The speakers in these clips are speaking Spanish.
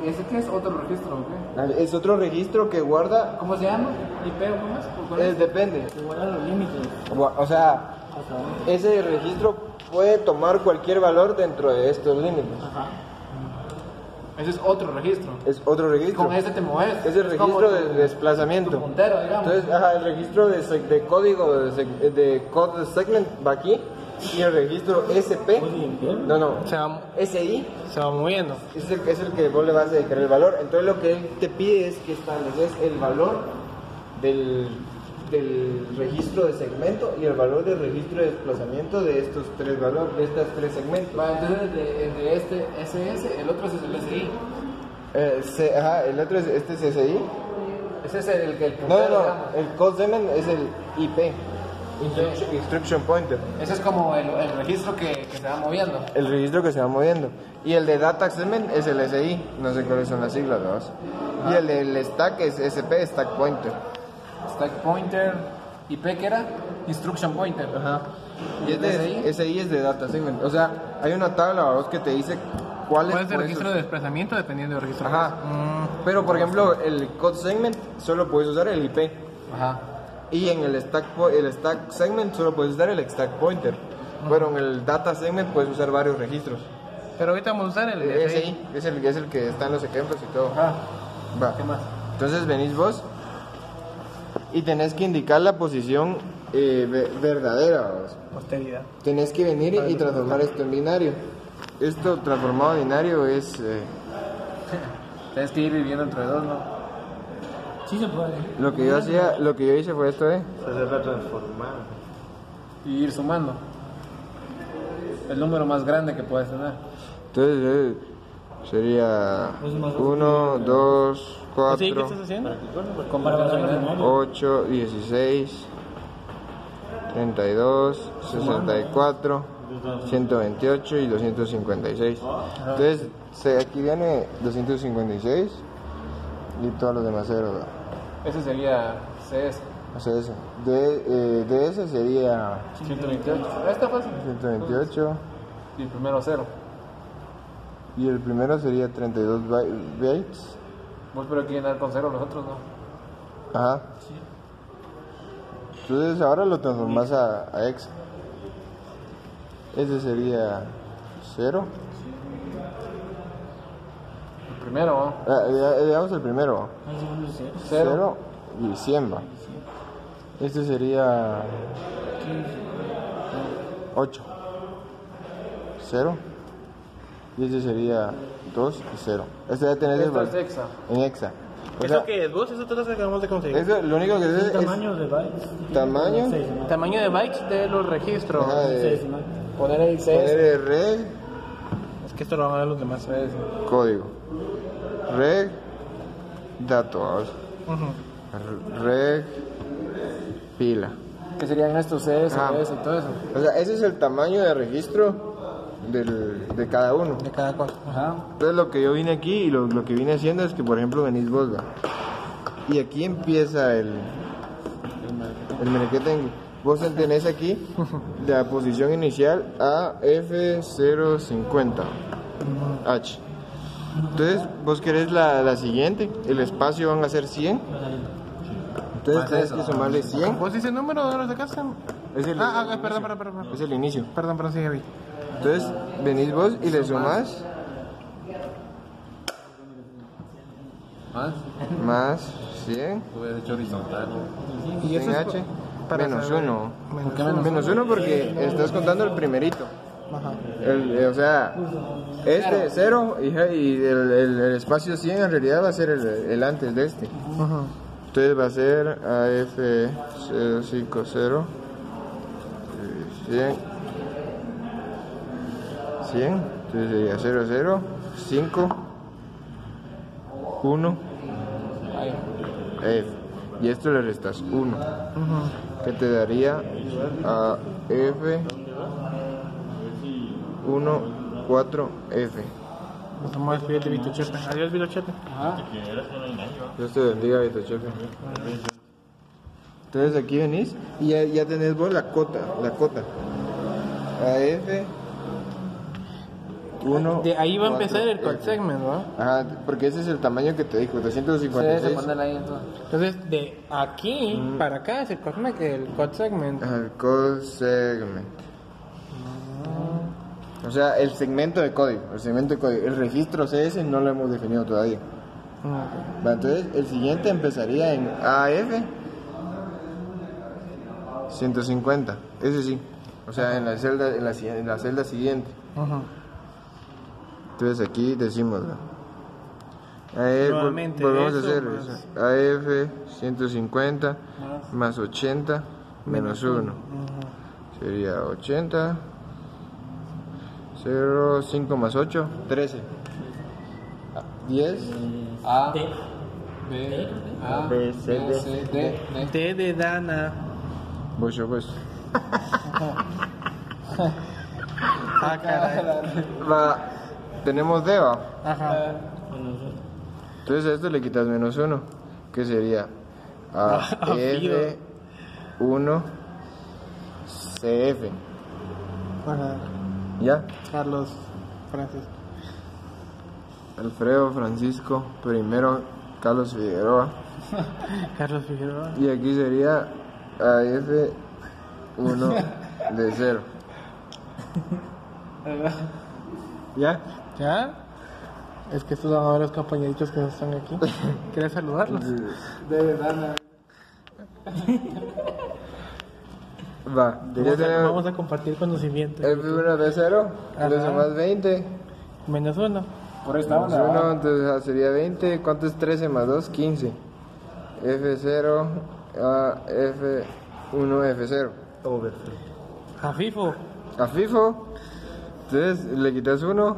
¿Ese qué es? ¿Otro registro o qué? Es otro registro que guarda. ¿Cómo se llama? ¿IP o cómo es? ¿Cuál es? Depende. Que guarda los límites. O sea, ese registro puede tomar cualquier valor dentro de estos límites. Ajá. Ese es otro registro. Es otro registro. Con ese te mueves. Es el registro de desplazamiento. Tu puntero, digamos. Entonces, el registro de código de code segment va aquí. Y el registro SP, no, SI, se va moviendo. es el que vos le vas a dedicar el valor. Entonces lo que él te pide es que estableces el valor del registro de segmento y el valor del registro de desplazamiento de estos tres valores, de estos tres segmentos. Entonces de este SS, el otro es el SI. El otro es este es SI. Ese es el que el No, puntero, digamos. el code segment es el IP. Instruction Pointer. Ese es como el registro que se va moviendo. El registro que se va moviendo. Y el de Data Segment es el SI. No sé cuáles son las siglas, ¿no? Y el del Stack es SP, Stack Pointer. Stack Pointer. ¿IP qué era? Instruction Pointer. Ajá. Y ¿El SI? SI es de Data Segment. O sea, hay una tabla, ¿vos? Que te dice cuál es el registro de desplazamiento dependiendo del registro? Ajá. Pero, por ejemplo, el Code Segment solo puedes usar el IP. Ajá. Y en el stack segment solo puedes usar el stack pointer. Pero en el data segment puedes usar varios registros. Pero ahorita vamos a usar el SI es el que está en los ejemplos y todo. Ajá. Va. ¿Qué más? Entonces venís vos y tenés que indicar la posición verdadera. ¿Vos? Posteridad. Tenés que venir y transformar esto en binario. Esto transformado en binario es... Tienes que ir viviendo entre dos, ¿no? Sí se puede. Lo que yo hice fue esto, Hacerla transformar. Y ir sumando. El número más grande que puedes tener. Entonces sería 1, 2, 4, ¿Sí? ¿Qué estás haciendo? Comparación. 8, 16, 32, 64, 128 y 256. Entonces aquí viene 256 y todos los demás ceros. Ese sería CS. O sea, ese. De ese sería 128. Está fácil. 128 Y el primero 0. y el primero sería 32 bytes. Vos pero aquí llenar con 0 los otros, ¿no? Ajá. Entonces ahora lo transformas a hexa. Ese sería 0. El primero, ¿no? Digamos el primero. El segundo es 0. 0 y 100 va. Este sería 8. 0. Y este sería 2 y 0. Este ya tenés Esto es hexa. en hexa. O ¿Eso sea, qué es? ¿Vos? Eso te lo acabamos de conseguir. eso, lo único que es Tamaño de bytes. tamaño. Tamaño de bytes de los registros. Ajá, de Poner el CS. poner el reg, Es que esto lo van a ver los demás. código. Reg, datos. Reg, pila. Que serían estos CS, Ah. CS y todo eso. O sea, ese es el tamaño de registro de cada uno. De cada cosa. Ajá. Entonces lo que yo vine aquí y lo que vine haciendo es que, por ejemplo, venís vos, ¿va? Y aquí empieza el merequetengue. Vos tenés aquí la posición inicial a F050 H. Entonces vos querés la siguiente, el espacio van a ser 100. Entonces tenés que sumarle 100. ¿Vos dices el número de los de casa? Es el, Perdón. es el inicio. Perdón, sí, Javi. Entonces venís vos y le sumás ¿Más? más 100. Tú hubieras hecho horizontal. ¿Y eso es H? para Menos saber. 1. ¿Por qué menos Menos 1 porque estás contando el primerito. Ajá. O sea, este 0 y el espacio 100 en realidad va a ser el antes de este. Ajá. Entonces va a ser AF050 100. 100. Entonces sería 0, 0, 5, 1, F. Y esto le restas 1. Que te daría a F 1, 4, F. Nos vamos a despedir de Vito Chepe. Adiós, Vito Chepe. Dios te bendiga, Vito Chefe. Entonces aquí venís y ya tenés vos la cota. A F 1. De ahí va a empezar el code segment, ¿no? Ajá, porque ese es el tamaño que te dijo, Sí, 256. se ponen ahí entonces. Entonces, de aquí para acá es el code segment. Ajá, el code segment. O sea, el segmento de código. El registro CS no lo hemos definido todavía. Va, entonces, el siguiente empezaría en AF 150. Ese sí. O sea, en la celda siguiente. Ajá. Entonces aquí decimos, ¿no? AF, Nuevamente, volvemos a eso hacer más- eso. AF 150 más 80 menos 1. Sería 80. 0, 5 más 8, 13. 10. A, D. B, A, B, B, C, D. C, D, D. D de Dana. Voy yo, pues. Ah, caray. Va, tenemos D, va. Ajá. Entonces a esto le quitas menos 1, que sería AF 1 CF. Ajá. ¿Ya? Carlos Francisco. Alfredo Francisco primero Carlos Figueroa. Carlos Figueroa. Y aquí sería AF 1 de 0. ¿Ya? ¿Ya? Es que estos son ahora los compañeritos que están aquí. ¿Quieres saludarlos? De Dana. Va, ya tenemos Vamos a compartir conocimiento. F1 de 0, Ajá. entonces más 20. Menos uno. Por esta Más onda. 1, entonces sería 20. ¿Cuánto es 13 más 2? 15. F0 a F1 F0. A FIFO. A FIFO. Entonces le quitas 1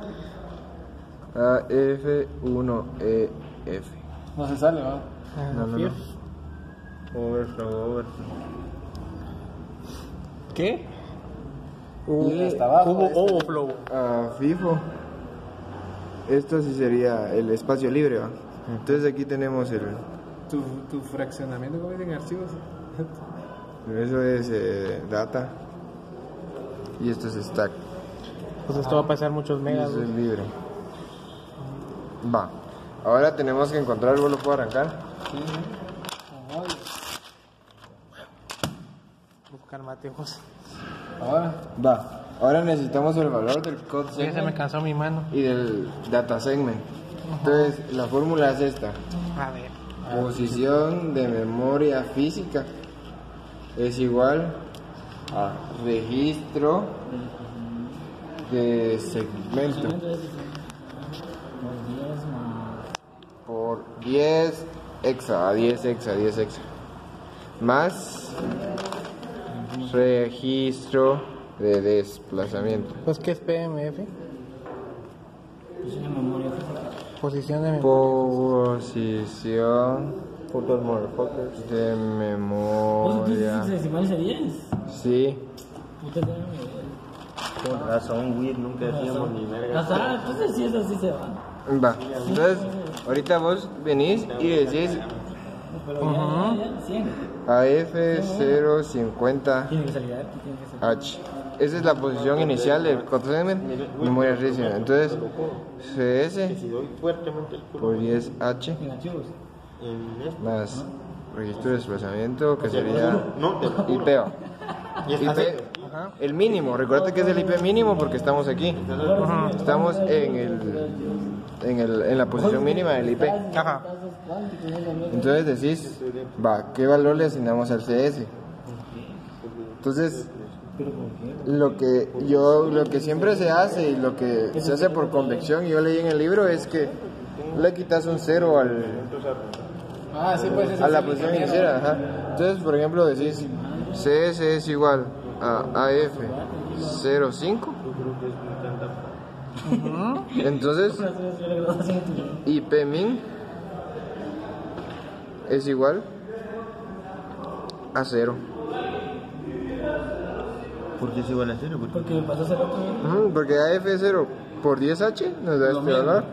a F1 EF. No se sale, ¿va? No, no, FIF. Overflow. ¿Qué? Y hasta abajo, Hubo este. overflow. a FIFO. Esto sí sería el espacio libre, ¿va? Entonces aquí tenemos el. Tu fraccionamiento, ¿cómo dicen? Archivos. Eso es data. Y esto es stack. Pues esto va a pasar muchos Y megas. eso es libre. Va. Ahora tenemos que encontrar, ¿vos lo puedo arrancar? Buscar mateos. Ahora. Va. Ahora necesitamos el valor del code Ya se me segment cansó mi mano. y del data segment. Entonces, la fórmula es esta. A ver. Posición de memoria física es igual a registro de segmento por 10 hexa, a 10 hexa, 10 hexa, más registro de desplazamiento. Pues, ¿qué es PMF? Pues una memoria física. Posición de memoria. Posición de ¿Vos memoria. entonces decimales a 10? Sí. Puta, no, Con razón, Will, nunca decíamos ni verga. Ajá, entonces sí, eso sí se va. Va. Entonces, ahorita vos venís y decís Pero ya, 100. AF050H. Tiene que salir aquí, tiene que salir. Esa es la posición inicial del code segment, memoria rígida. Entonces, CS por 10H Negativos. más registro de desplazamiento, que sería IP. IP, el mínimo. Recuerda que es el IP mínimo porque estamos aquí. Estamos en la posición mínima del IP. Ajá. Entonces decís, va, ¿qué valor le asignamos al CS? Entonces, lo que siempre se hace y lo que se hace por convección, y yo leí en el libro, es que le quitas un 0 Ah, sí, pues a la posición inicial. Ajá. Entonces, por ejemplo, decís CS es igual a AF05. Entonces, IPmin es igual a 0. ¿Por qué es igual a 0? Porque me pasó hace rato. Porque AF0 por 10H nos da este valor.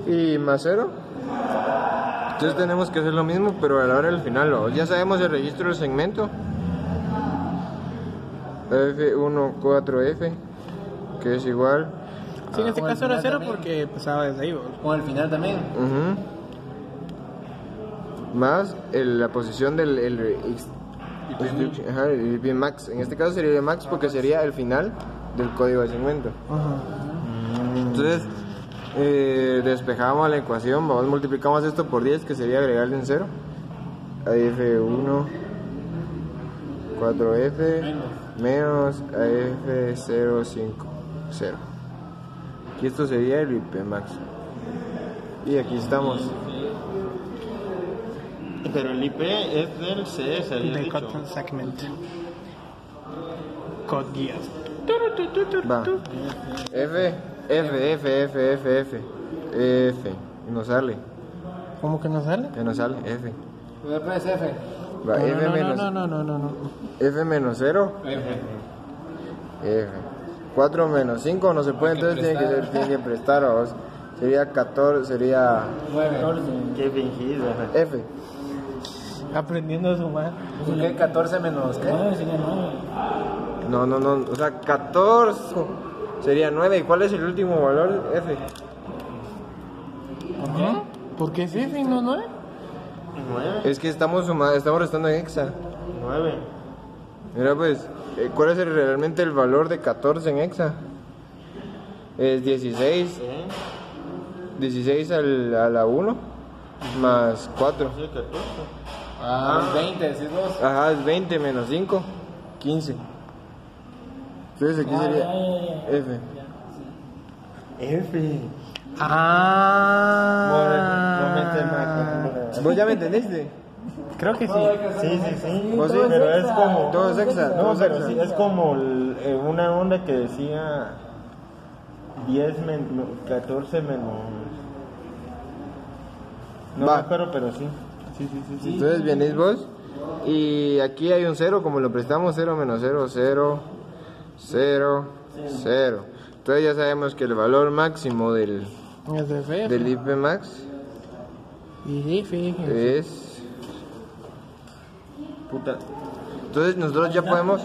Y más 0. Entonces tenemos que hacer lo mismo, pero a la hora del final. Ya sabemos el registro del segmento. F14F, que es igual Sí, en este Como el caso era final 0 también. porque empezaba desde ahí, vos. Con el final también. Ujú. Más la posición del ajá, el IP max. En este caso sería el max porque sería el final del código de segmento. Ajá. Entonces, despejamos la ecuación, vamos, multiplicamos esto por 10, que sería agregarle un 0. AF1, 4F, menos AF05, 0. Y esto sería el IP max. Y aquí estamos. Pero el IP es del CS, había De dicho. Code Segment. Code guías. Va. F. Y no sale. ¿Cómo que no sale? Que no sale. F. Después F. Va, F menos. No. F menos 0. F. 4 menos 5 no se puede, Hay que entonces prestar. tiene que prestar a vos. Sería 14, sería 9. Qué fingido. F. Aprendiendo a sumar. ¿Por qué 14 menos qué? 9 sería 9. No, o sea, 14 sería 9. ¿Y cuál es el último valor? F. Ajá. ¿Por qué es F y no 9? 9. Es que estamos restando en hexa. 9. Mira pues, ¿cuál es realmente el valor de 14 en hexa? Es 16. 16 a la 1 más 4. Sí, 14. Ah, 20, decís vos. Ajá, es 20 menos 5, 15. Entonces aquí sería F. F. ¿Vos ya me entendiste? Creo que sí. Sí. ¿Vos sí? Pero es como. Todo es hexa. No, todo es pero hexa. sí, es como una onda que decía 14 menos. No Va. me acuerdo, pero sí. Sí. Entonces venís vos y aquí hay un 0, como lo prestamos, 0 menos 0, 0, 0, 0. Entonces ya sabemos que el valor máximo del Es de F. IP max Y F. es... Puta. Entonces nosotros ya podemos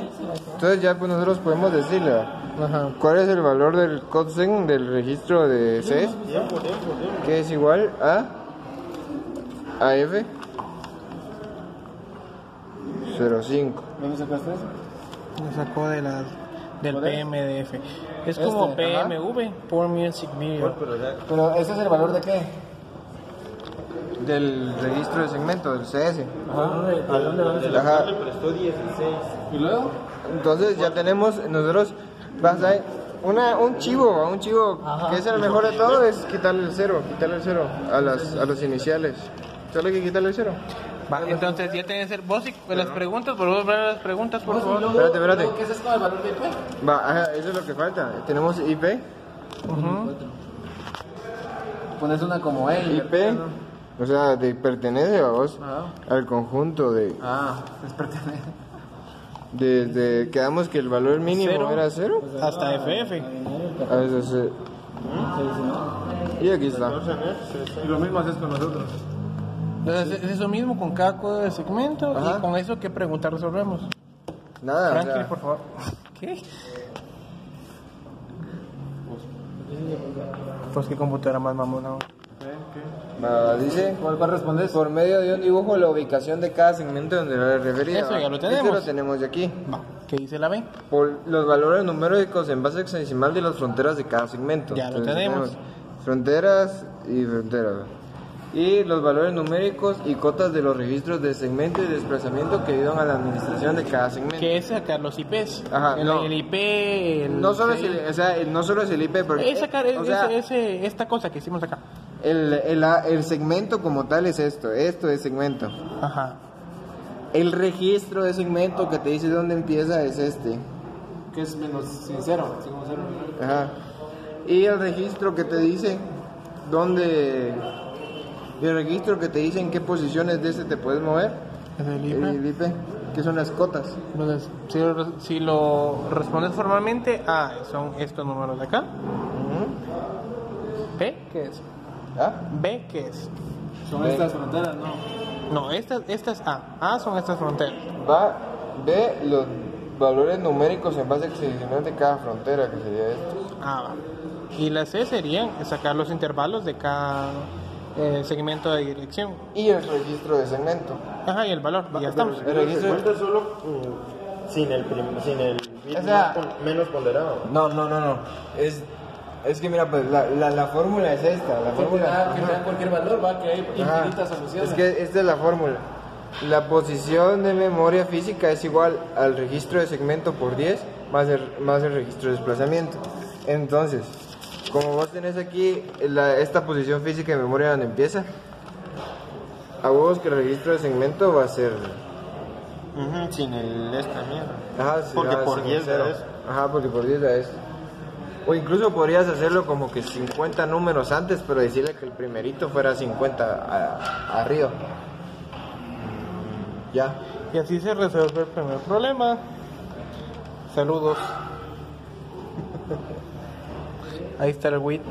decirle Ajá. cuál es el valor del codesegn del registro de CS, que es igual a F 05. ¿Dónde sacaste eso? Lo sacó del ¿Cuál es? PMDF. Es como Este, ajá. PMV, Poor Music Video. Pero ese es el valor de qué? Del registro de segmento, del CS. ¿A dónde vamos a Ajá. le prestó 16? ¿Y luego? Entonces ya tenemos nosotros, vas a un chivo que es el mejor de todo, es quitarle el 0 a los iniciales. Solo hay que quitarle el 0. Va, entonces ya tenés el vos y las preguntas, por favor, las preguntas, por favor. Espérate. ¿Qué es eso con el valor de IP? Va, ajá, eso es lo que falta. Tenemos IP, Pones una como E y IP, o sea, pertenece a vos Ajá. al conjunto de... Es pertenece. Desde quedamos que el valor mínimo Cero. era 0. Hasta FF. A eso sí. Y aquí está. Y lo mismo haces con nosotros. Entonces es eso mismo con cada código de segmento Ajá. y con eso qué pregunta resolvemos. Nada, o Franklin, sea, por favor. ¿Qué? Pues qué computadora más mamona. dice... ¿Cuál respondes? Por medio de un dibujo, la ubicación de cada segmento donde la refería. Eso ya lo Este tenemos. lo tenemos de aquí. Va, ¿qué dice la B? Por los valores numéricos en base hexadecimal de las fronteras de cada segmento. Ya lo tenemos. Fronteras y fronteras. Y los valores numéricos y cotas de los registros de segmento y desplazamiento que ayudan a la administración de cada segmento. Que es sacar los IPs. Ajá, el, no. el IP. El, No solo, no solo es el IP, porque Es sacar o sea, esta cosa que hicimos acá. el segmento como tal es esto es segmento. Ajá. El registro de segmento que te dice dónde empieza es este. Que es menos sincero. Así como 0. Ajá. Y el registro que te dice dónde... Y el registro que te dice en qué posiciones de este te puedes mover. Es el IP. El IP, que son las cotas. Entonces, si lo respondes formalmente, A son estos números de acá. B, ¿qué es? ¿Ah? B, ¿qué es? Son Ve. estas fronteras, ¿no? No, esta es A. A son estas fronteras. Va, ve los valores numéricos en base hexadecimal de cada frontera, que sería estos. A va. Y la C serían sacar los intervalos de cada segmento de dirección. Y el registro de segmento. Ajá, y el valor, y ya estamos. El registro. Cuenta solo sin el bit O sea, menos ponderado. No. Es que mira, pues la fórmula es esta. La Que fórmula. te da cualquier valor, va, que hay Ajá. infinitas soluciones. Es que esta es la fórmula. La posición de memoria física es igual al registro de segmento por 10 más el registro de desplazamiento. Entonces, como vos tenés aquí esta posición física de memoria donde empieza, a vos que el registro de segmento va a ser... Sin esta mierda. Ajá, sí, Porque por sin 10 cero. da eso. Ajá, porque por 10 da eso. O incluso podrías hacerlo como que 50 números antes, pero decirle que el primerito fuera 50 arriba. Ya. Y así se resuelve el primer problema. Saludos. Ahí está el Wit.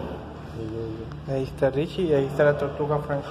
Ahí está Richie y ahí está la tortuga Frankie.